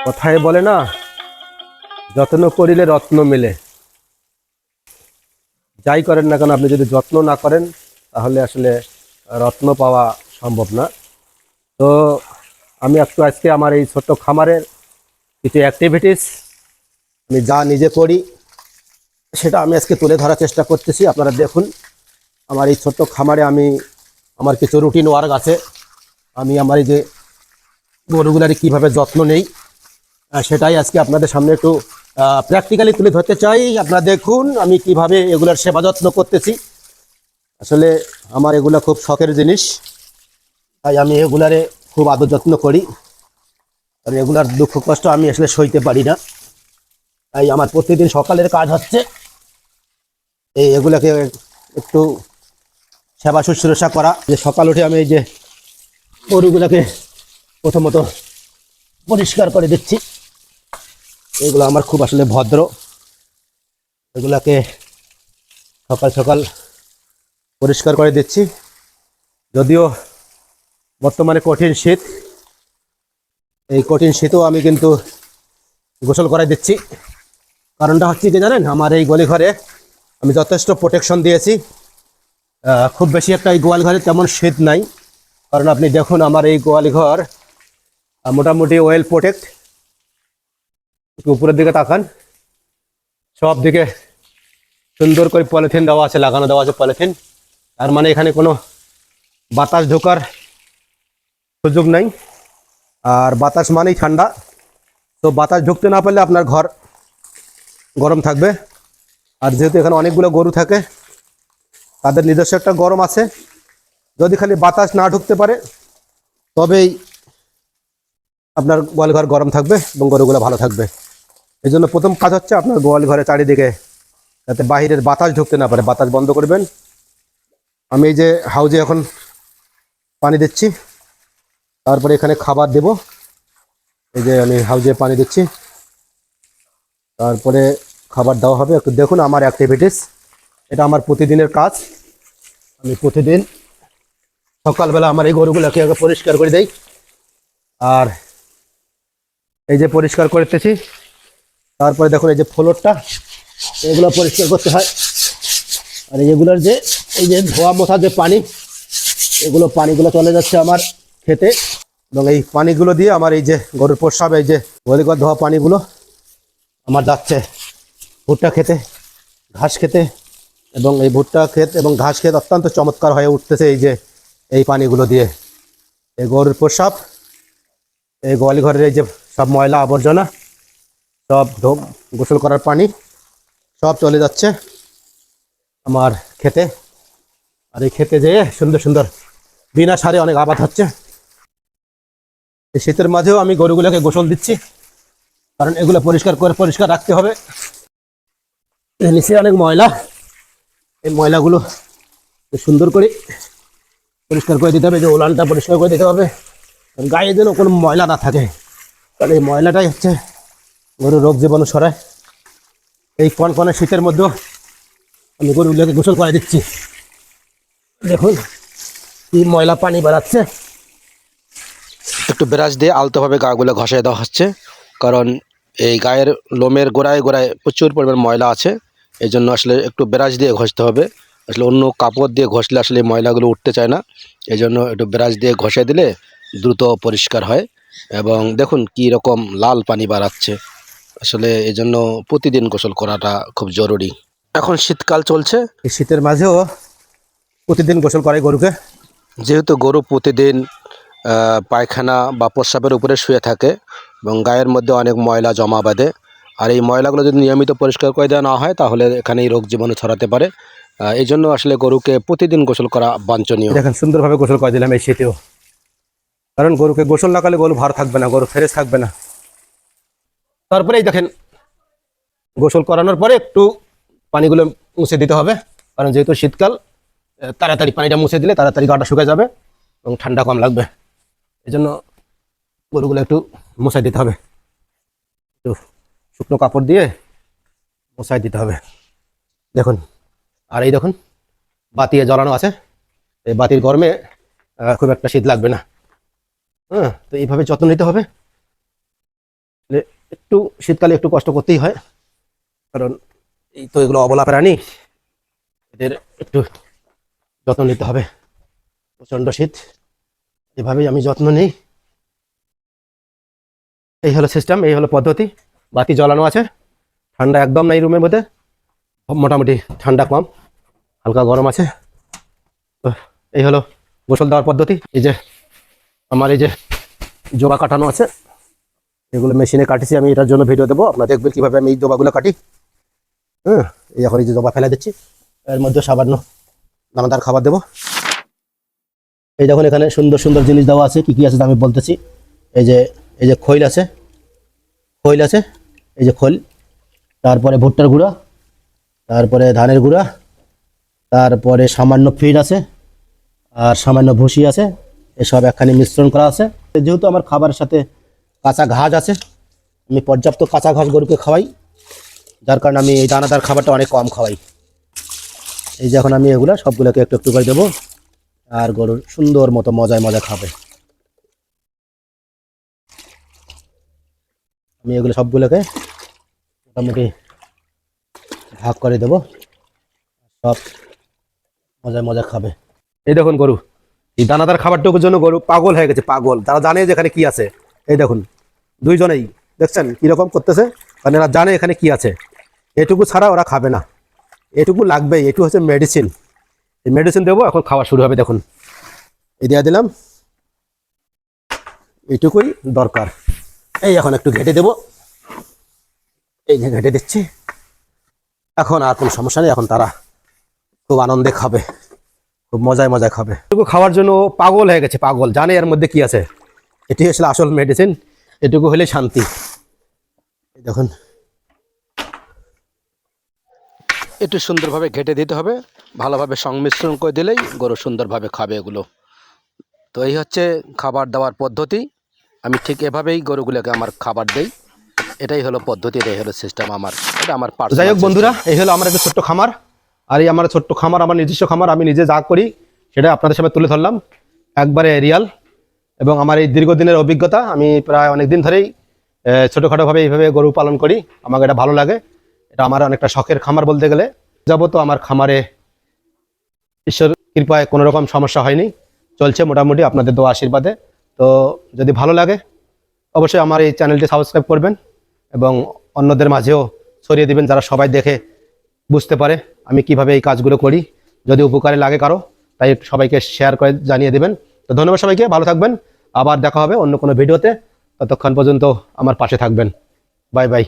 কথায় বলে না, যত্ন করিলে রত্ন মেলে। যাই করেন না কেন, আপনি যদি যত্ন না করেন তাহলে আসলে রত্ন পাওয়া সম্ভব না। তো আমি একটু আজকে আমার এই ছোট্ট খামারের কিছু অ্যাক্টিভিটিস আমি যা নিজে করি সেটা আমি আজকে তুলে ধরার চেষ্টা করতেছি। আপনারা দেখুন, আমার এই ছোট্ট খামারে আমি আমার কিছু রুটিন ওয়ার্ক আছে। আমি আমার এই যে গরুগুলার কীভাবে যত্ন নেই সেটাই আজকে আপনাদের সামনে একটু প্র্যাকটিক্যালি তুলে ধরতে চাই। আপনারা দেখুন আমি কিভাবে এগুলার সেবা যত্ন করতেছি। আসলে আমার এগুলা খুব শখের জিনিস, তাই আমি এগুলারে খুব আদর যত্ন করি। আর এগুলার দুঃখ কষ্ট আমি আসলে সইতে পারি না। তাই আমার প্রতিদিন সকালের কাজ হচ্ছে এগুলাকে একটু সেবা শুশ্রূষা করা। যে সকাল উঠে আমি এই যে গরুগুলাকে প্রথমত পরিষ্কার করে দিচ্ছি। এগুলো আমার খুব আসলে ভদ্র, এগুলাকে সকাল সকাল পরিষ্কার করে দিচ্ছি। যদিও বর্তমানে কঠিন শীত, এই কঠিন শীতেও আমি কিন্তু গোসল করাই দিচ্ছি। কারণটা হচ্ছে কি জানেন, আমার এই গোয়াল ঘরে আমি যথেষ্ট প্রোটেকশন দিয়েছি। খুব বেশি একটা এই গোয়াল ঘরে তেমন শীত নাই, কারণ আপনি দেখুন আমার এই গোয়াল ঘর মোটামুটি ওয়েল প্রোটেক্ট। একটু উপরের দিকে তাকান, সব দিকে সুন্দর করে পলিথিন দেওয়া আছে, লাগানো দেওয়া আছে পলিথিন। তার মানে এখানে কোনো বাতাস ঢোকার সুযোগ নাই। আর বাতাস মানেই ঠান্ডা, তো বাতাস ঢুকতে না পারলে আপনার ঘর গরম থাকবে। আর যেহেতু এখানে অনেকগুলো গরু থাকে, তাদের নিজস্ব একটা গরম আছে। যদি খালি বাতাস না ঢুকতে পারে তবেই আপনার গোয়াল ঘর গরম থাকবে এবং গরুগুলো ভালো থাকবে। এই জন্য প্রথম কাজ হচ্ছে আপনার গোয়াল ঘরে চারিদিকে যাতে বাহিরের বাতাস ঢুকতে না পারে, বাতাস বন্ধ করবেন। আমি এই যে হাউজে এখন পানি দিচ্ছি, তারপরে এখানে খাবার দেব। এই যে আমি হাউজে পানি দিচ্ছি, তারপরে খাবার দেওয়া হবে। একটু দেখুন আমার অ্যাক্টিভিটিস, এটা আমার প্রতিদিনের কাজ। আমি প্রতিদিন সকালবেলা আমার এই গরুগুলোকে আগে পরিষ্কার করে দেই। আর এই যে পরিষ্কার করতেছি, তারপরে দেখুন এই যে ফ্লোরটা, এগুলো পরিষ্কার করতে হয়। আর এইগুলোর যে এই যে ধোয়া মোছা যে পানিগুলো চলে যাচ্ছে আমার খেতে, এবং এই পানিগুলো দিয়ে আমার এই যে গরুর প্রস্রাব, এই যে গোয়ালঘর ধোয়া পানিগুলো আমার যাচ্ছে ভুট্টা খেতে, ঘাস খেতে। এবং এই ভুট্টা ক্ষেত এবং ঘাস ক্ষেত অত্যন্ত চমৎকার হয়ে উঠতেছে এই যে এই পানিগুলো দিয়ে। এই গরুর প্রস্রাব, এই গোয়াল ঘরের এই যে সব ময়লা আবর্জনা, সব গোসল করার পানি সব চলে যাচ্ছে আমার খেতে। আর এই খেতে যেয়ে সুন্দর সুন্দর বিনা সারে অনেক আবাদ হচ্ছে। এই শীতের মাঝেও আমি গরুগুলোকে গোসল দিচ্ছি, কারণ এগুলো পরিষ্কার রাখতে হবে। নিচে অনেক ময়লা, এই ময়লাগুলো সুন্দর করে পরিষ্কার করে দিতে হবে। যে উলানটা পরিষ্কার করে দিতে হবে, গায়ে যেন কোনো ময়লা না থাকে, কারণ এই ময়লাটাই হচ্ছে গরুর রোগ জীবাণু ছড়ায়। এই কনকনে শীতের মধ্যেও আমি গরুগুলোকে গোসল করে দিচ্ছি। দেখুন কি ময়লা পানি বেরাচ্ছে। একটু ব্রাশ দিয়ে আলতোভাবে গাগুলো ঘষায় দেওয়া হচ্ছে, কারণ এই গায়ের লোমের গোড়ায় গোড়ায় প্রচুর পরিমাণ ময়লা আছে। এই জন্য আসলে একটু ব্রাশ দিয়ে ঘষতে হবে। আসলে অন্য কাপড় দিয়ে ঘষলে আসলে ময়লাগুলো উঠতে চায় না, এই জন্য একটু ব্রাশ দিয়ে ঘষে দিলে দ্রুত পরিষ্কার হয়। এবং দেখুন কি রকম লাল পানি বাড়াচ্ছে। আসলে এই জন্য প্রতিদিন গোসল করাটা খুব জরুরি। এখন শীতকাল চলছে, এই শীতের মাঝেও প্রতিদিন গোসল করে গরুকে। যেহেতু গরু প্রতিদিন পায়খানা বা প্রস্রাবের উপরে শুয়ে থাকে এবং গায়ের মধ্যে অনেক ময়লা জমা বাঁধে, আর এই ময়লাগুলো যদি নিয়মিত পরিষ্কার করে দেওয়া না হয় তাহলে এখানে রোগ জীবাণু ছড়াতে পারে। এই জন্য আসলে গরুকে প্রতিদিন গোসল করা বাঞ্ছনীয়। দেখেন সুন্দরভাবে গোসল করে দিলাম এই শীতেও, কারণ গরুকে গোসল না করলে গরু ভার থাকবে না, গরু ফ্রেশ থাকবে না। তারপরে এই দেখেন গোসল করানোর পরে একটু পানিগুলো মুছে দিতে হবে, কারণ যেহেতু শীতকাল, তাড়াতাড়ি পানিটা মুছে দিলে তাড়াতাড়ি গাটা শুকিয়ে যাবে এবং ঠান্ডা কম লাগবে। এই জন্য গরুগুলো একটু মুছাই দিতে হবে, একটু শুকনো কাপড় দিয়ে মুছাই দিতে হবে। দেখুন, আর এই দেখুন বাতি জ্বালানো আছে, এই বাতির গরমে খুব একটা শীত লাগবে না। হ্যাঁ, তো এইভাবে যত্ন নিতে হবে। মানে একটু শীতকালে একটু কষ্ট করতেই হয়, কারণ এই তো এগুলো অবলা প্রাণী, এদের একটু যত্ন নিতে হবে। প্রচণ্ড শীত, এভাবেই আমি যত্ন নিই। এই হলো সিস্টেম, এই হলো পদ্ধতি। বাতি জ্বালানো আছে, ঠান্ডা একদম নাই রুমের মধ্যে, মোটামুটি ঠান্ডা কম, হালকা গরম আছে। তো এই হলো গোসল দেওয়ার পদ্ধতি। এই যে আমার এই যে জবা কাটানো আছে, এগুলো মেশিনে কাটিছি আমি, এটার জন্য ভিডিও দেবো, আপনারা দেখবেন কীভাবে আমি এই জবাগুলো কাটি। হ্যাঁ, এই এখন এই যে জবা ফেলে দিচ্ছি, এর মধ্যে সামান্য দানাদার খাবার দেবো। এই দেখুন এখানে সুন্দর সুন্দর জিনিস দেওয়া আছে, কি কি আছে আমি বলতেছি। এই যে খৈল আছে, খৈল আছে, এই যে খৈল, তারপরে ভুট্টার গুঁড়া, তারপরে ধানের গুঁড়া, তারপরে সামান্য ফিড আছে, আর সামান্য ভুসি আছে। এসব একখানে মিশ্রণ করা আছে। যেহেতু আমার খাবারের সাথে কাঁচা ঘাস আছে, আমি পর্যাপ্ত কাঁচা ঘাস গরুকে খাওয়াই, যার কারণে আমি এই দানাদার খাবারটা অনেক কম খাওয়াই। এই যে এখন আমি এগুলো সবগুলোকে একটু একটু করে দেবো, আর গরুর সুন্দর মতো মজায় মজা খাবে। আমি এগুলো সবগুলোকে মোটামুটি ভাগ করে দেবো, সব মজায় মজা খাবে। এই দেখুন গরু, এই দানাদার খাবারটুকুর জন্য গরু পাগল হয়ে গেছে, পাগল। তারা জানে যে এখানে কি আছে। এই দেখুন দুইজনেই দেখছেন কীরকম করতেছে, কারণ এরা জানে এখানে কি আছে। এটুকু ছাড়া ওরা খাবে না, এটুকু লাগবেই। এটুকু হচ্ছে মেডিসিন, এই মেডিসিন দেবো, এখন খাওয়া শুরু হবে। দেখুন এই দিয়ে দিলাম, এইটুকুই দরকার। এই এখন একটু ঘেটে দেবো, এই যে ঘেটে দিচ্ছি। এখন আর কোনো সমস্যা নেই, এখন তারা খুব আনন্দে খাবে, খুব মজায় মজায় খাবে। এটুকু খাওয়ার জন্য পাগল হয়ে গেছে, পাগল, জানে এর মধ্যে কি আছে। এটি আসলে আসল মেডিসিন, এটুকু হলে শান্তি। দেখুন একটু সুন্দরভাবে ঘেটে দিতে হবে, ভালোভাবে সংমিশ্রণ করে দিলেই গরু সুন্দরভাবে খাবে এগুলো। তো এই হচ্ছে খাবার দেওয়ার পদ্ধতি। আমি ঠিক এভাবেই গরুগুলোকে আমার খাবার দেই। এটাই হলো পদ্ধতি, এটাই হলো সিস্টেম আমার, এটা আমার পার্সোনাল। যাই হোক বন্ধুরা, এই হলো আমার একটা ছোট্ট খামার। আর এই আমার ছোট্ট খামার, আমার নিজস্ব খামার, আমি নিজে যা করি সেটা আপনাদের সামনে তুলে ধরলাম, একবারে রিয়াল। এবং আমার এই দীর্ঘদিনের অভিজ্ঞতা, আমি প্রায় অনেক দিন ধরেই ছোটোখাটোভাবে এইভাবে গরু পালন করি। আমাকে এটা ভালো লাগে, এটা আমার অনেকটা শখের খামার বলতে গেলে। যাবো তো আমার খামারে ঈশ্বর কৃপায় কোনো রকম সমস্যা হয়নি, চলছে মোটামুটি আপনাদের দোয়া আশীর্বাদে। তো যদি ভালো লাগে অবশ্যই আমার এই চ্যানেলটি সাবস্ক্রাইব করবেন এবং অন্যদের মাঝেও ছড়িয়ে দিবেন, যারা সবাই দেখে বুঝতে পারে আমি কিভাবে এই কাজগুলো করি। যদি উপকারে লাগে কারো, তাই সবাইকে শেয়ার করে জানিয়ে দেবেন। তো ধন্যবাদ সবাইকে, ভালো থাকবেন। আবার দেখা হবে অন্য কোনো ভিডিওতে, ততক্ষণ পর্যন্ত আমার পাশে থাকবেন। Bye bye.